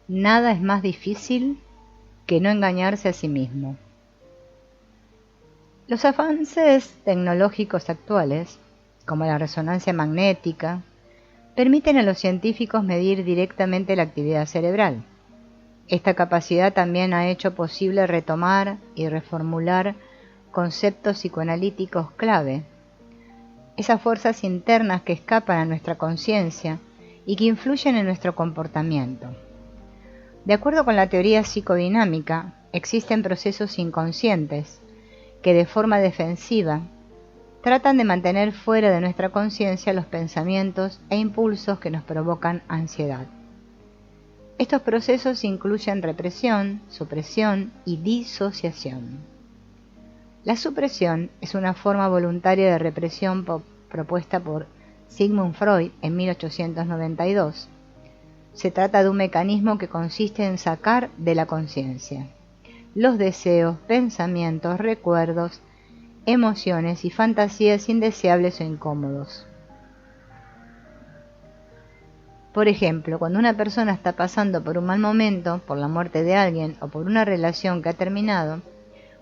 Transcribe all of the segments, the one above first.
Nada es más difícil que no engañarse a sí mismo. Los avances tecnológicos actuales, como la resonancia magnética, permiten a los científicos medir directamente la actividad cerebral. Esta capacidad también ha hecho posible retomar y reformular conceptos psicoanalíticos clave, esas fuerzas internas que escapan a nuestra conciencia y que influyen en nuestro comportamiento. De acuerdo con la teoría psicodinámica, existen procesos inconscientes que de forma defensiva tratan de mantener fuera de nuestra conciencia los pensamientos e impulsos que nos provocan ansiedad. Estos procesos incluyen represión, supresión y disociación. La supresión es una forma voluntaria de represión propuesta por Sigmund Freud en 1892. Se trata de un mecanismo que consiste en sacar de la conciencia los deseos, pensamientos, recuerdos, emociones y fantasías indeseables o incómodos. Por ejemplo, cuando una persona está pasando por un mal momento, por la muerte de alguien o por una relación que ha terminado,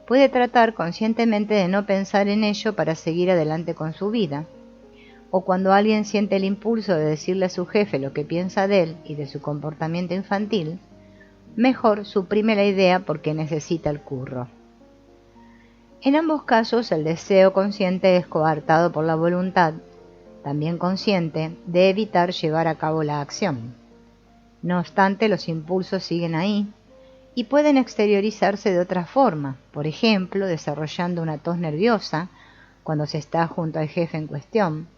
puede tratar conscientemente de no pensar en ello para seguir adelante con su vida. O cuando alguien siente el impulso de decirle a su jefe lo que piensa de él y de su comportamiento infantil, mejor suprime la idea porque necesita el curro. En ambos casos, el deseo consciente es coartado por la voluntad, también consciente, de evitar llevar a cabo la acción. No obstante, los impulsos siguen ahí y pueden exteriorizarse de otra forma, por ejemplo, desarrollando una tos nerviosa cuando se está junto al jefe en cuestión,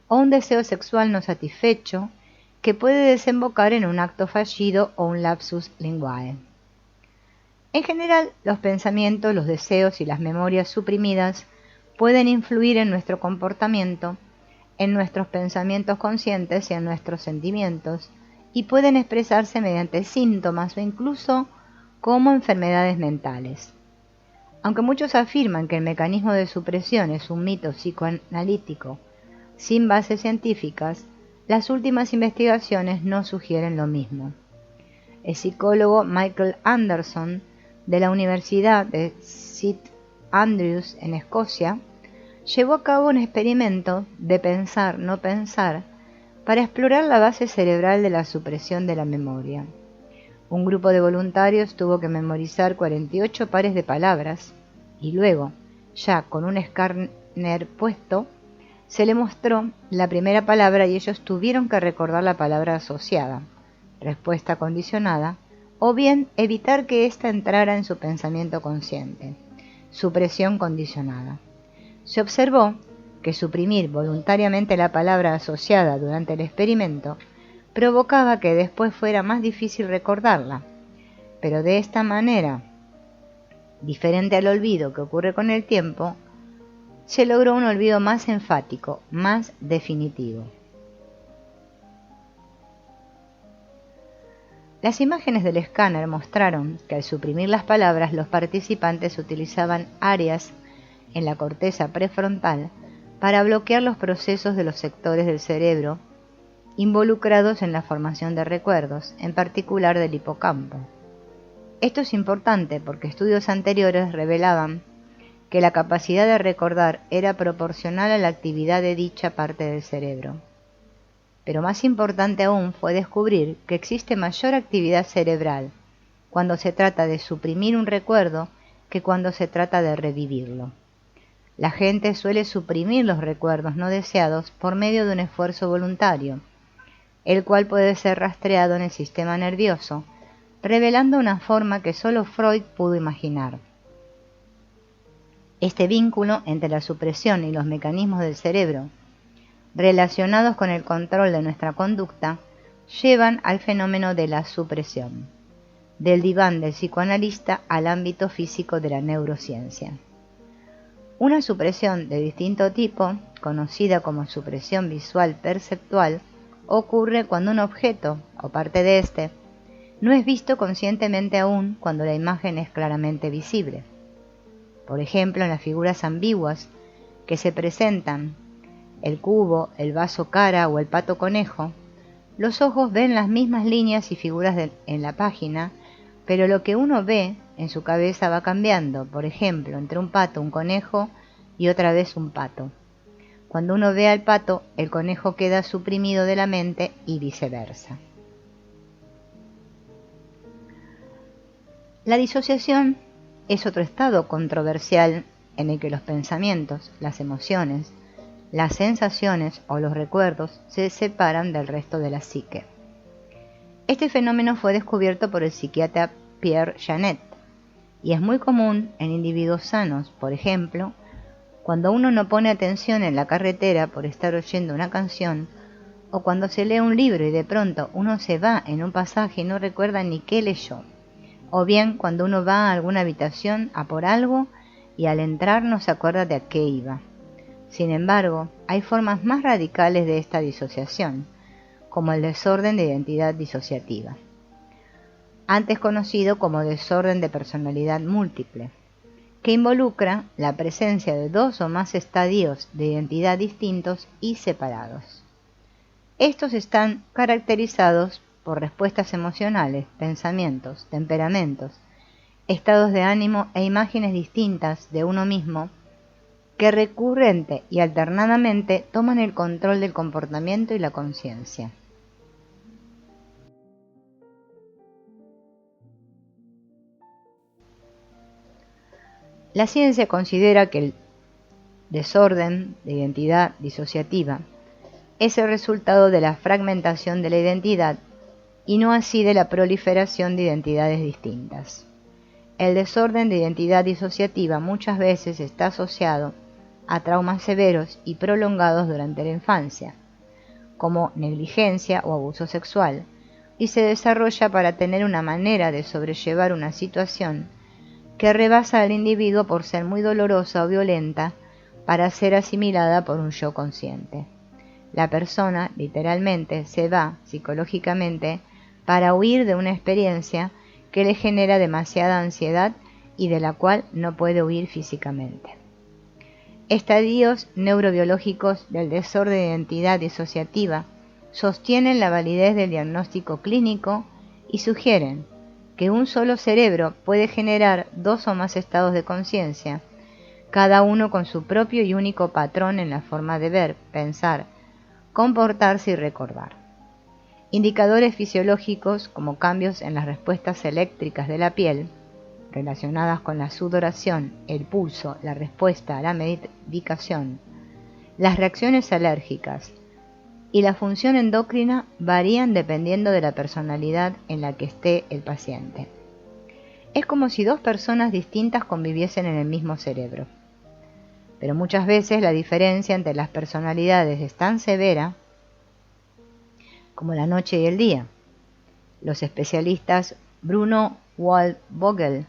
o un deseo sexual no satisfecho que puede desembocar en un acto fallido o un lapsus linguae. En general, los pensamientos, los deseos y las memorias suprimidas pueden influir en nuestro comportamiento, en nuestros pensamientos conscientes y en nuestros sentimientos, y pueden expresarse mediante síntomas o incluso como enfermedades mentales. Aunque muchos afirman que el mecanismo de supresión es un mito psicoanalítico sin bases científicas, las últimas investigaciones no sugieren lo mismo. El psicólogo Michael Anderson, de la Universidad de St. Andrews en Escocia, llevó a cabo un experimento de pensar, no pensar, para explorar la base cerebral de la supresión de la memoria. Un grupo de voluntarios tuvo que memorizar 48 pares de palabras y luego, ya con un escáner puesto, se le mostró la primera palabra y ellos tuvieron que recordar la palabra asociada, respuesta condicionada, o bien evitar que ésta entrara en su pensamiento consciente, supresión condicionada. Se observó que suprimir voluntariamente la palabra asociada durante el experimento provocaba que después fuera más difícil recordarla, pero de esta manera, diferente al olvido que ocurre con el tiempo, se logró un olvido más enfático, más definitivo. Las imágenes del escáner mostraron que al suprimir las palabras los participantes utilizaban áreas en la corteza prefrontal para bloquear los procesos de los sectores del cerebro involucrados en la formación de recuerdos, en particular del hipocampo. Esto es importante porque estudios anteriores revelaban que la capacidad de recordar era proporcional a la actividad de dicha parte del cerebro. Pero más importante aún fue descubrir que existe mayor actividad cerebral cuando se trata de suprimir un recuerdo que cuando se trata de revivirlo. La gente suele suprimir los recuerdos no deseados por medio de un esfuerzo voluntario, el cual puede ser rastreado en el sistema nervioso, revelando una forma que solo Freud pudo imaginar. Este vínculo entre la supresión y los mecanismos del cerebro relacionados con el control de nuestra conducta llevan al fenómeno de la supresión, del diván del psicoanalista al ámbito físico de la neurociencia. Una supresión de distinto tipo, conocida como supresión visual perceptual, ocurre cuando un objeto, o parte de éste, no es visto conscientemente aún cuando la imagen es claramente visible. Por ejemplo, en las figuras ambiguas que se presentan, el cubo, el vaso cara o el pato conejo, Los ojos ven las mismas líneas y figuras en la página, pero lo que uno ve en su cabeza va cambiando, por ejemplo, entre un pato, un conejo y otra vez un pato. Cuando uno ve al pato, el conejo queda suprimido de la mente y viceversa. La disociación es otro estado controversial en el que los pensamientos, las emociones, las sensaciones o los recuerdos se separan del resto de la psique. Este fenómeno fue descubierto por el psiquiatra Pierre Janet y es muy común en individuos sanos. Por ejemplo, cuando uno no pone atención en la carretera por estar oyendo una canción, o cuando se lee un libro y de pronto uno se va en un pasaje y no recuerda ni qué leyó, o bien cuando uno va a alguna habitación a por algo y al entrar no se acuerda de a qué iba. Sin embargo, hay formas más radicales de esta disociación, como el desorden de identidad disociativa, antes conocido como desorden de personalidad múltiple, que involucra la presencia de dos o más estadios de identidad distintos y separados. Estos están caracterizados por respuestas emocionales, pensamientos, temperamentos, estados de ánimo e imágenes distintas de uno mismo que recurrente y alternadamente toman el control del comportamiento y la conciencia. La ciencia considera que el desorden de identidad disociativa es el resultado de la fragmentación de la identidad y no así de la proliferación de identidades distintas. El desorden de identidad disociativa muchas veces está asociado a traumas severos y prolongados durante la infancia, como negligencia o abuso sexual, y se desarrolla para tener una manera de sobrellevar una situación que rebasa al individuo por ser muy dolorosa o violenta para ser asimilada por un yo consciente. La persona, literalmente, se va psicológicamente para huir de una experiencia que le genera demasiada ansiedad y de la cual no puede huir físicamente. Estadios neurobiológicos del desorden de identidad disociativa sostienen la validez del diagnóstico clínico y sugieren que un solo cerebro puede generar dos o más estados de conciencia, cada uno con su propio y único patrón en la forma de ver, pensar, comportarse y recordar. Indicadores fisiológicos como cambios en las respuestas eléctricas de la piel, relacionadas con la sudoración, el pulso, la respuesta a la medicación, las reacciones alérgicas y la función endocrina varían dependiendo de la personalidad en la que esté el paciente. Es como si dos personas distintas conviviesen en el mismo cerebro. Pero muchas veces la diferencia entre las personalidades es tan severa como la noche y el día. Los especialistas Bruno Waldvogel,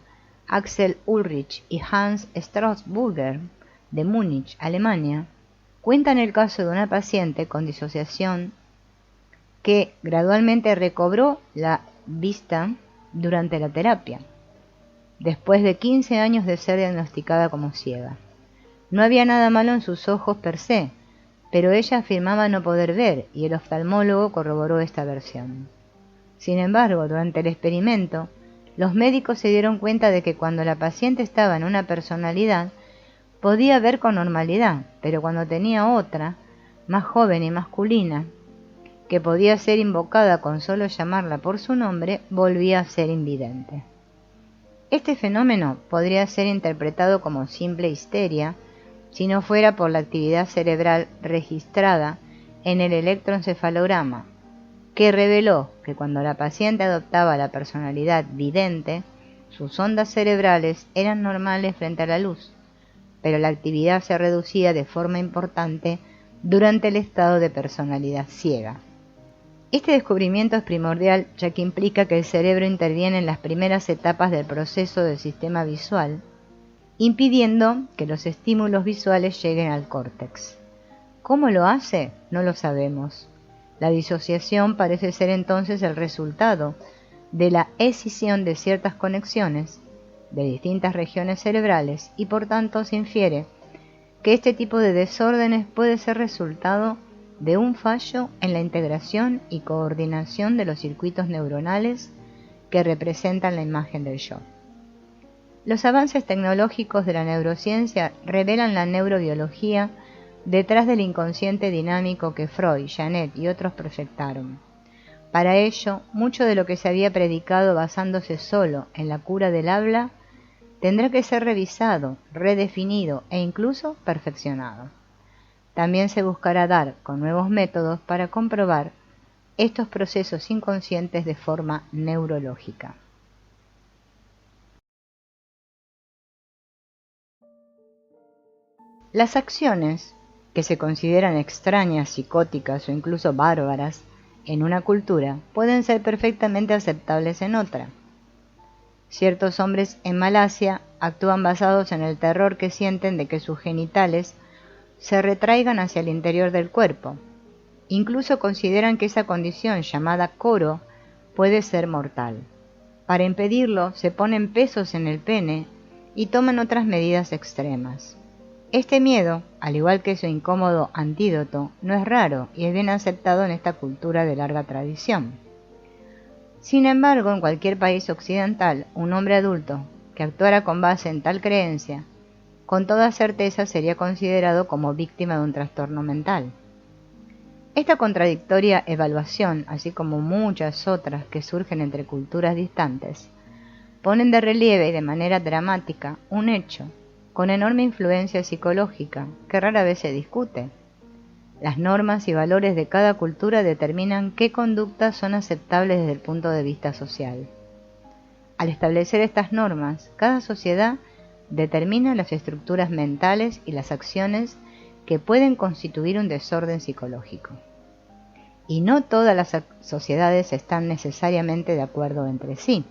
Axel Ulrich y Hans Strasburger de Múnich, Alemania, cuentan el caso de una paciente con disociación que gradualmente recobró la vista durante la terapia, después de 15 años de ser diagnosticada como ciega. No había nada malo en sus ojos per se, pero ella afirmaba no poder ver y el oftalmólogo corroboró esta versión. Sin embargo, durante el experimento, los médicos se dieron cuenta de que cuando la paciente estaba en una personalidad, podía ver con normalidad, pero cuando tenía otra, más joven y masculina, que podía ser invocada con solo llamarla por su nombre, volvía a ser invidente. Este fenómeno podría ser interpretado como simple histeria si no fuera por la actividad cerebral registrada en el electroencefalograma, que reveló que cuando la paciente adoptaba la personalidad vidente, sus ondas cerebrales eran normales frente a la luz, pero la actividad se reducía de forma importante durante el estado de personalidad ciega. Este descubrimiento es primordial ya que implica que el cerebro interviene en las primeras etapas del proceso del sistema visual, impidiendo que los estímulos visuales lleguen al córtex. ¿Cómo lo hace? No lo sabemos. La disociación parece ser entonces el resultado de la escisión de ciertas conexiones de distintas regiones cerebrales y por tanto se infiere que este tipo de desórdenes puede ser resultado de un fallo en la integración y coordinación de los circuitos neuronales que representan la imagen del yo. Los avances tecnológicos de la neurociencia revelan la neurobiología detrás del inconsciente dinámico que Freud, Janet y otros proyectaron. Para ello, mucho de lo que se había predicado basándose solo en la cura del habla tendrá que ser revisado, redefinido e incluso perfeccionado. También se buscará dar con nuevos métodos para comprobar estos procesos inconscientes de forma neurológica. Las acciones que se consideran extrañas, psicóticas o incluso bárbaras en una cultura pueden ser perfectamente aceptables en otra. Ciertos hombres en Malasia actúan basados en el terror que sienten de que sus genitales se retraigan hacia el interior del cuerpo. Incluso consideran que esa condición llamada coro puede ser mortal. Para impedirlo, se ponen pesos en el pene y toman otras medidas extremas. Este miedo, al igual que su incómodo antídoto, no es raro y es bien aceptado en esta cultura de larga tradición. Sin embargo, en cualquier país occidental, un hombre adulto que actuara con base en tal creencia, con toda certeza sería considerado como víctima de un trastorno mental. Esta contradictoria evaluación, así como muchas otras que surgen entre culturas distantes, ponen de relieve y de manera dramática un hecho con enorme influencia psicológica que rara vez se discute. Las normas y valores de cada cultura determinan qué conductas son aceptables desde el punto de vista social. Al establecer estas normas, cada sociedad determina las estructuras mentales y las acciones que pueden constituir un desorden psicológico. Y no todas las sociedades están necesariamente de acuerdo entre sí.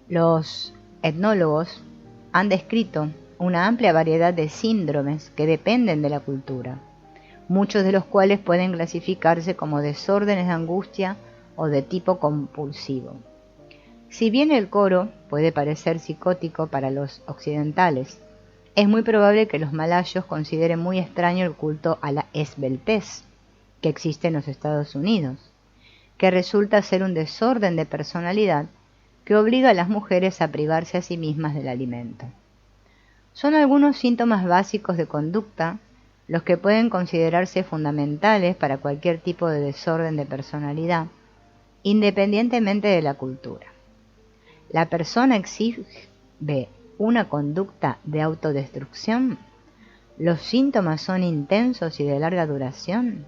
Los etnólogos han descrito una amplia variedad de síndromes que dependen de la cultura, muchos de los cuales pueden clasificarse como desórdenes de angustia o de tipo compulsivo. Si bien el coro puede parecer psicótico para los occidentales, es muy probable que los malayos consideren muy extraño el culto a la esbeltez que existe en los Estados Unidos, que resulta ser un desorden de personalidad que obliga a las mujeres a privarse a sí mismas del alimento. Son algunos síntomas básicos de conducta los que pueden considerarse fundamentales para cualquier tipo de desorden de personalidad, independientemente de la cultura. ¿La persona exhibe una conducta de autodestrucción? ¿Los síntomas son intensos y de larga duración?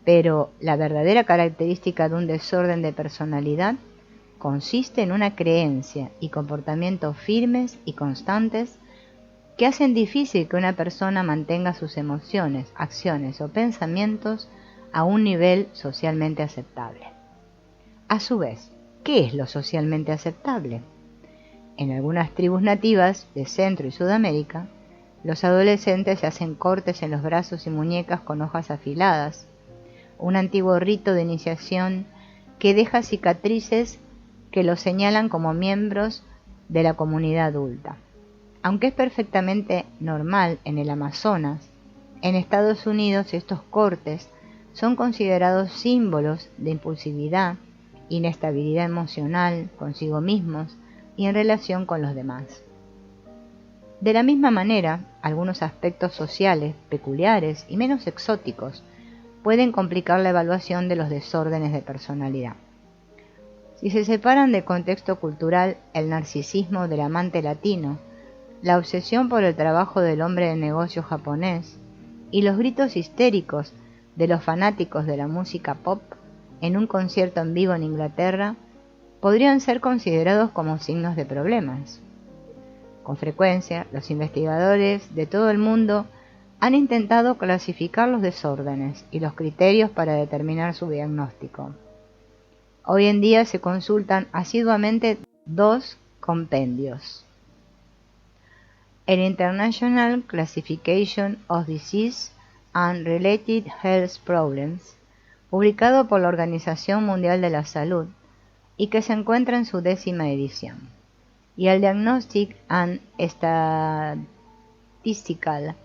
Pero la verdadera característica de un desorden de personalidad consiste en una creencia y comportamientos firmes y constantes que hacen difícil que una persona mantenga sus emociones, acciones o pensamientos a un nivel socialmente aceptable. A su vez, ¿qué es lo socialmente aceptable? En algunas tribus nativas de Centro y Sudamérica, los adolescentes se hacen cortes en los brazos y muñecas con hojas afiladas, un antiguo rito de iniciación que deja cicatrices que los señalan como miembros de la comunidad adulta. Aunque es perfectamente normal en el Amazonas, en Estados Unidos estos cortes son considerados símbolos de impulsividad, inestabilidad emocional consigo mismos y en relación con los demás. De la misma manera, algunos aspectos sociales peculiares y menos exóticos pueden complicar la evaluación de los desórdenes de personalidad. Si se separan del contexto cultural el narcisismo del amante latino, la obsesión por el trabajo del hombre de negocio japonés y los gritos histéricos de los fanáticos de la música pop en un concierto en vivo en Inglaterra, podrían ser considerados como signos de problemas. Con frecuencia, los investigadores de todo el mundo han intentado clasificar los desórdenes y los criterios para determinar su diagnóstico. Hoy en día se consultan asiduamente dos compendios: el International Classification of Disease and Related Health Problems, publicado por la Organización Mundial de la Salud y que se encuentra en su 10ª edición, y el Diagnostic and Statistical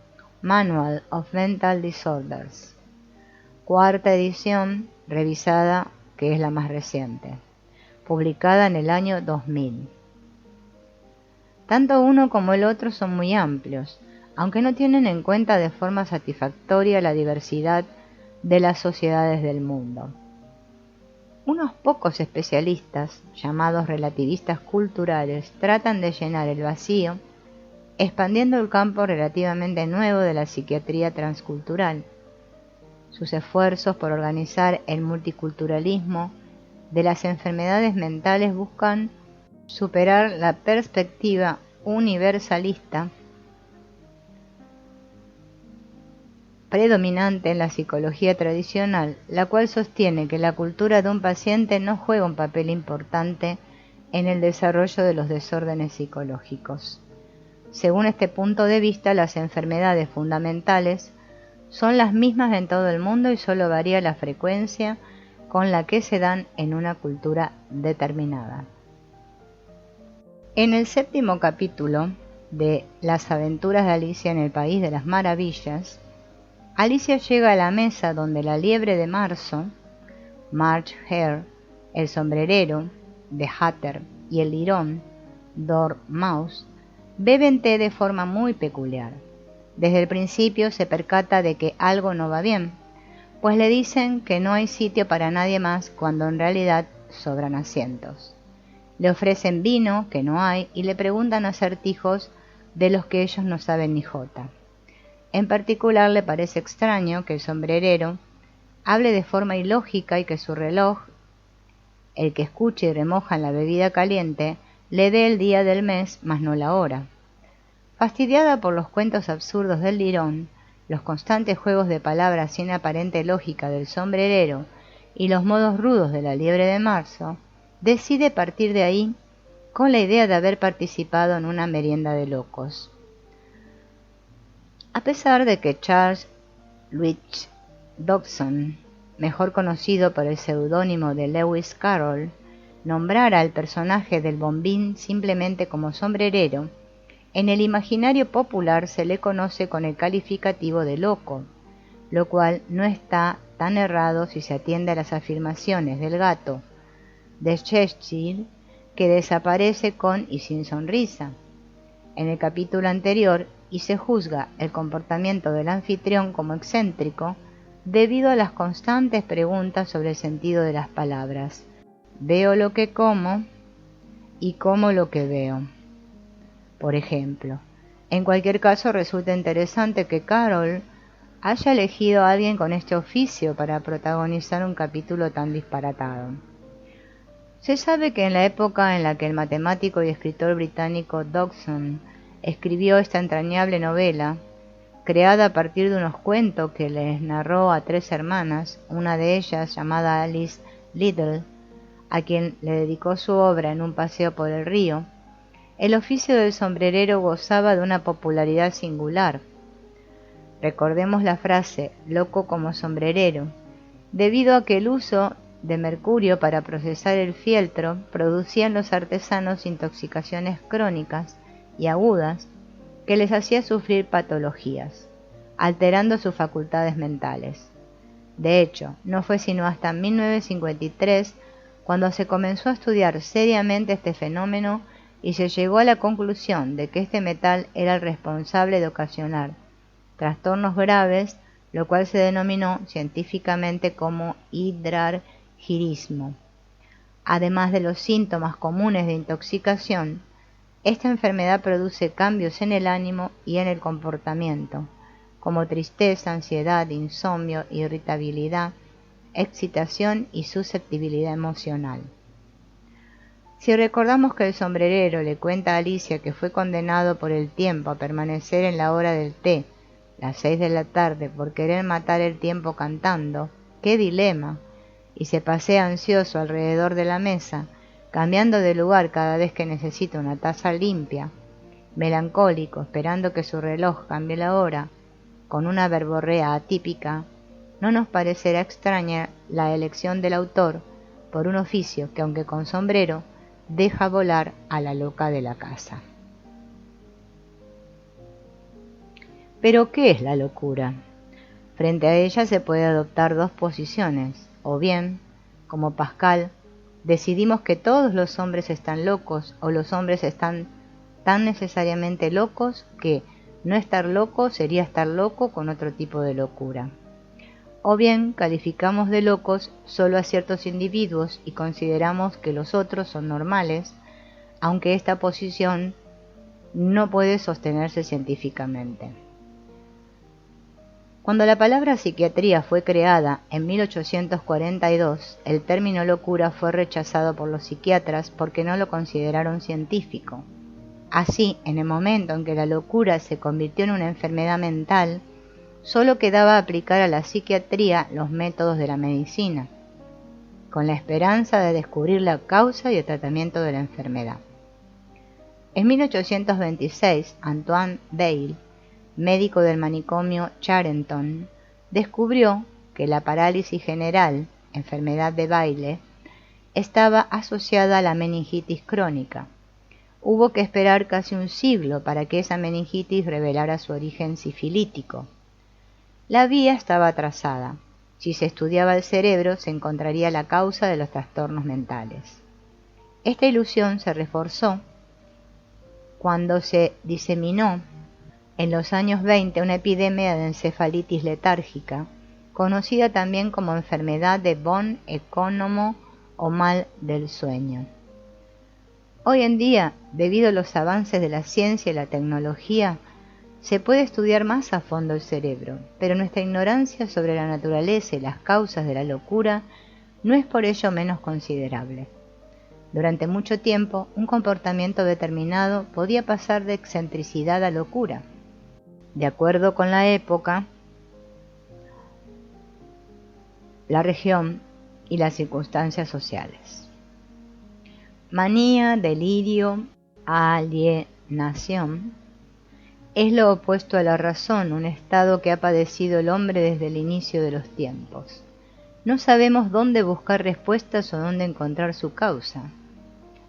Manual of Mental Disorders, cuarta edición, revisada, que es la más reciente, publicada en el año 2000. Tanto uno como el otro son muy amplios, aunque no tienen en cuenta de forma satisfactoria la diversidad de las sociedades del mundo. Unos pocos especialistas, llamados relativistas culturales, tratan de llenar el vacío, expandiendo el campo relativamente nuevo de la psiquiatría transcultural. Sus esfuerzos por organizar el multiculturalismo de las enfermedades mentales buscan superar la perspectiva universalista predominante en la psicología tradicional, la cual sostiene que la cultura de un paciente no juega un papel importante en el desarrollo de los desórdenes psicológicos. Según este punto de vista, las enfermedades fundamentales son las mismas en todo el mundo y solo varía la frecuencia con la que se dan en una cultura determinada. En el 7º capítulo de Las aventuras de Alicia en el País de las Maravillas, Alicia llega a la mesa donde la liebre de marzo, March Hare, el sombrerero, The Hatter, y el lirón, Dormouse, beben té de forma muy peculiar. Desde el principio se percata de que algo no va bien, pues le dicen que no hay sitio para nadie más cuando en realidad sobran asientos. Le ofrecen vino, que no hay, y le preguntan acertijos de los que ellos no saben ni jota. En particular le parece extraño que el sombrerero hable de forma ilógica y que su reloj, el que escucha y remoja en la bebida caliente, le dé el día del mes, mas no la hora. Fastidiada por los cuentos absurdos del lirón, los constantes juegos de palabras sin aparente lógica del sombrerero y los modos rudos de la liebre de marzo, decide partir de ahí con la idea de haber participado en una merienda de locos. A pesar de que Charles Louis Dodgson, mejor conocido por el seudónimo de Lewis Carroll, nombrara al personaje del bombín simplemente como sombrerero, en el imaginario popular se le conoce con el calificativo de loco, lo cual no está tan errado si se atiende a las afirmaciones del gato de Cheshire, que desaparece con y sin sonrisa. En el capítulo anterior, y se juzga el comportamiento del anfitrión como excéntrico debido a las constantes preguntas sobre el sentido de las palabras. Veo lo que como y como lo que veo, por ejemplo. En cualquier caso, resulta interesante que Carroll haya elegido a alguien con este oficio para protagonizar un capítulo tan disparatado. Se sabe que en la época en la que el matemático y escritor británico Dodgson escribió esta entrañable novela, creada a partir de unos cuentos que les narró a 3 hermanas, una de ellas llamada Alice Liddell, a quien le dedicó su obra en un paseo por el río, el oficio del sombrerero gozaba de una popularidad singular. Recordemos la frase «loco como sombrerero», debido a que el uso de mercurio para procesar el fieltro producía en los artesanos intoxicaciones crónicas y agudas que les hacía sufrir patologías, alterando sus facultades mentales. De hecho, no fue sino hasta 1953 cuando se comenzó a estudiar seriamente este fenómeno y se llegó a la conclusión de que este metal era el responsable de ocasionar trastornos graves, lo cual se denominó científicamente como hidrargirismo. Además de los síntomas comunes de intoxicación, esta enfermedad produce cambios en el ánimo y en el comportamiento, como tristeza, ansiedad, insomnio, irritabilidad, excitación y susceptibilidad emocional. Si recordamos que el sombrerero le cuenta a Alicia que fue condenado por el tiempo a permanecer en la hora del té, las 6 de la tarde, por querer matar el tiempo cantando, ¡qué dilema!, y se pasea ansioso alrededor de la mesa, cambiando de lugar cada vez que necesita una taza limpia, melancólico, esperando que su reloj cambie la hora, con una verborrea atípica, no nos parecerá extraña la elección del autor por un oficio que, aunque con sombrero, deja volar a la loca de la casa. Pero, ¿qué es la locura? Frente a ella se puede adoptar dos posiciones, o bien, como Pascal, decidimos que todos los hombres están locos o los hombres están tan necesariamente locos que no estar loco sería estar loco con otro tipo de locura. O bien calificamos de locos solo a ciertos individuos y consideramos que los otros son normales, aunque esta posición no puede sostenerse científicamente. Cuando la palabra psiquiatría fue creada en 1842, el término locura fue rechazado por los psiquiatras porque no lo consideraron científico. Así, en el momento en que la locura se convirtió en una enfermedad mental, solo quedaba aplicar a la psiquiatría los métodos de la medicina, con la esperanza de descubrir la causa y el tratamiento de la enfermedad. En 1826, Antoine Weil, médico del manicomio Charenton, descubrió que la parálisis general, enfermedad de Bayle, estaba asociada a la meningitis crónica. Hubo que esperar casi un siglo para que esa meningitis revelara su origen sifilítico. La vía estaba atrasada. Si se estudiaba el cerebro, se encontraría la causa de los trastornos mentales. Esta ilusión se reforzó cuando se diseminó en los años 20 una epidemia de encefalitis letárgica, conocida también como enfermedad de von Economo o mal del sueño. Hoy en día, debido a los avances de la ciencia y la tecnología, se puede estudiar más a fondo el cerebro, pero nuestra ignorancia sobre la naturaleza y las causas de la locura no es por ello menos considerable. Durante mucho tiempo, un comportamiento determinado podía pasar de excentricidad a locura, de acuerdo con la época, la región y las circunstancias sociales. Manía, delirio, alienación es lo opuesto a la razón, un estado que ha padecido el hombre desde el inicio de los tiempos. No sabemos dónde buscar respuestas o dónde encontrar su causa.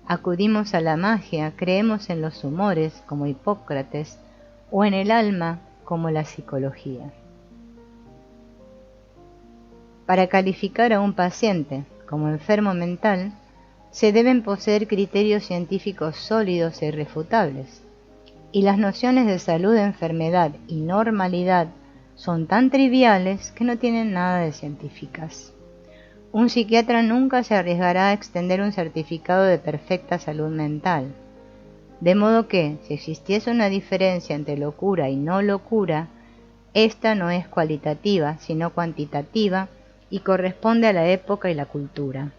Acudimos a la magia, creemos en los humores, como Hipócrates, o en el alma, como la psicología. Para calificar a un paciente como enfermo mental, se deben poseer criterios científicos sólidos e irrefutables, y las nociones de salud, enfermedad y normalidad son tan triviales que no tienen nada de científicas. Un psiquiatra nunca se arriesgará a extender un certificado de perfecta salud mental, de modo que, si existiese una diferencia entre locura y no locura, esta no es cualitativa, sino cuantitativa y corresponde a la época y la cultura.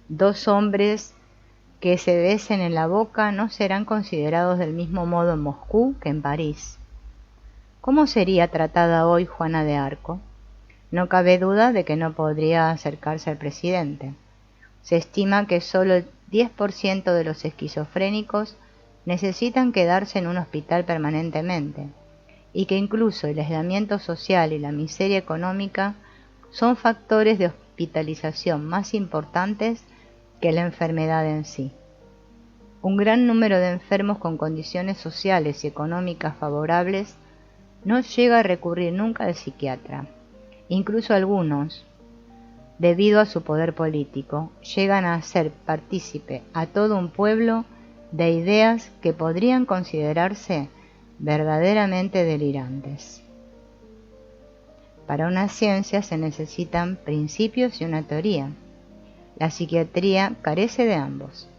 Dos hombres que se besen en la boca no serán considerados del mismo modo en Moscú que en París. ¿Cómo sería tratada hoy Juana de Arco? No cabe duda de que no podría acercarse al presidente. Se estima que solo el 10% de los esquizofrénicos necesitan quedarse en un hospital permanentemente, y que incluso el aislamiento social y la miseria económica son factores de hospitalización más importantes que la enfermedad en sí. Un gran número de enfermos con condiciones sociales y económicas favorables no llega a recurrir nunca al psiquiatra. Incluso algunos, debido a su poder político, llegan a hacer partícipe a todo un pueblo de ideas que podrían considerarse verdaderamente delirantes. Para una ciencia se necesitan principios y una teoría. La psiquiatría carece de ambos.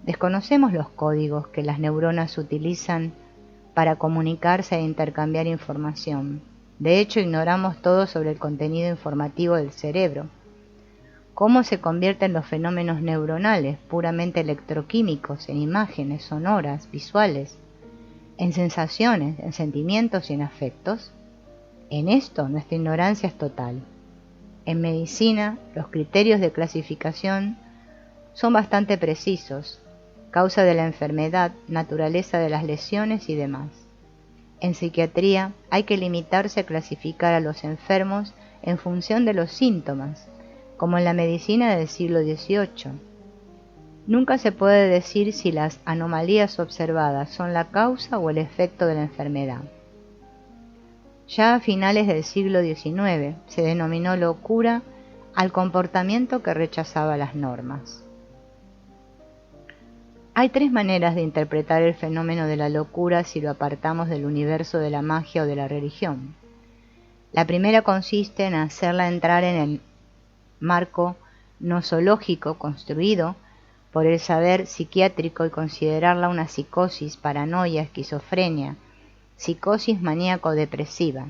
Desconocemos los códigos que las neuronas utilizan para comunicarse e intercambiar información. De hecho, ignoramos todo sobre el contenido informativo del cerebro. Cómo se convierten los fenómenos neuronales, puramente electroquímicos, en imágenes, sonoras, visuales, en sensaciones, en sentimientos y en afectos. En esto nuestra ignorancia es total. En medicina, los criterios de clasificación son bastante precisos, causa de la enfermedad, naturaleza de las lesiones y demás. En psiquiatría hay que limitarse a clasificar a los enfermos en función de los síntomas, como en la medicina del siglo XVIII. Nunca se puede decir si las anomalías observadas son la causa o el efecto de la enfermedad. Ya a finales del siglo XIX se denominó locura al comportamiento que rechazaba las normas. Hay tres maneras de interpretar el fenómeno de la locura si lo apartamos del universo de la magia o de la religión. La primera consiste en hacerla entrar en el marco nosológico construido por el saber psiquiátrico y considerarla una psicosis, paranoia, esquizofrenia, psicosis maníaco-depresiva.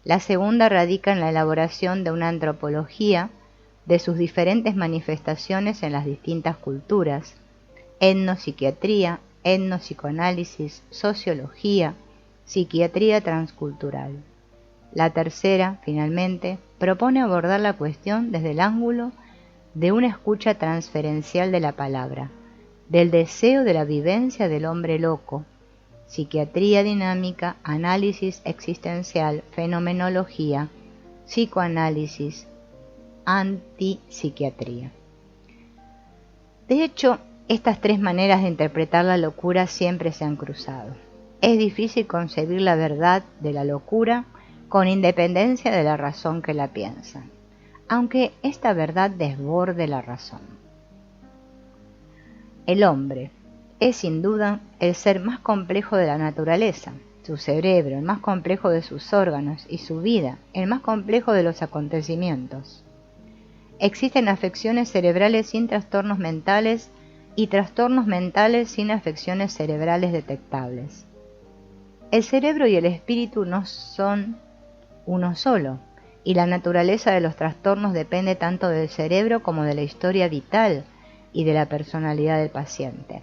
La segunda radica en la elaboración de una antropología de sus diferentes manifestaciones en las distintas culturas, etnopsiquiatría, etnopsicoanálisis, sociología, psiquiatría transcultural. La tercera, finalmente, propone abordar la cuestión desde el ángulo de una escucha transferencial de la palabra, del deseo de la vivencia del hombre loco, psiquiatría dinámica, análisis existencial, fenomenología, psicoanálisis, antipsiquiatría. De hecho, estas tres maneras de interpretar la locura siempre se han cruzado. Es difícil concebir la verdad de la locura con independencia de la razón que la piensa, aunque esta verdad desborde la razón. El hombre es sin duda el ser más complejo de la naturaleza, su cerebro, el más complejo de sus órganos, y su vida, el más complejo de los acontecimientos. Existen afecciones cerebrales sin trastornos mentales y trastornos mentales sin afecciones cerebrales detectables. El cerebro y el espíritu no son uno solo, y la naturaleza de los trastornos depende tanto del cerebro como de la historia vital y de la personalidad del paciente.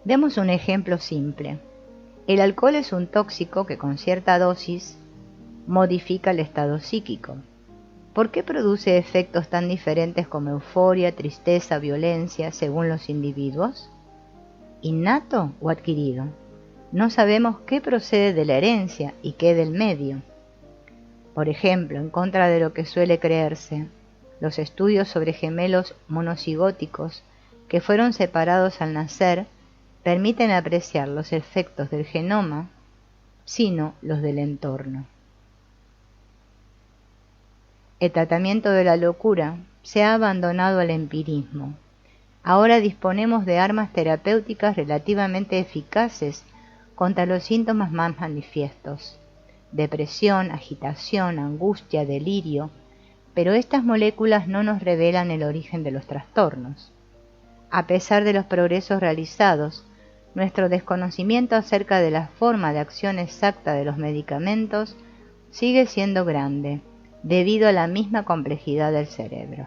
Demos un ejemplo simple. El alcohol es un tóxico que con cierta dosis modifica el estado psíquico. ¿Por qué produce efectos tan diferentes como euforia, tristeza, violencia, según los individuos? ¿Innato o adquirido? No sabemos qué procede de la herencia y qué del medio. Por ejemplo, en contra de lo que suele creerse, los estudios sobre gemelos monocigóticos que fueron separados al nacer permiten apreciar los efectos del genoma, sino los del entorno. El tratamiento de la locura se ha abandonado al empirismo. Ahora disponemos de armas terapéuticas relativamente eficaces contra los síntomas más manifiestos: depresión, agitación, angustia, delirio, pero estas moléculas no nos revelan el origen de los trastornos. A pesar de los progresos realizados, nuestro desconocimiento acerca de la forma de acción exacta de los medicamentos sigue siendo grande, debido a la misma complejidad del cerebro.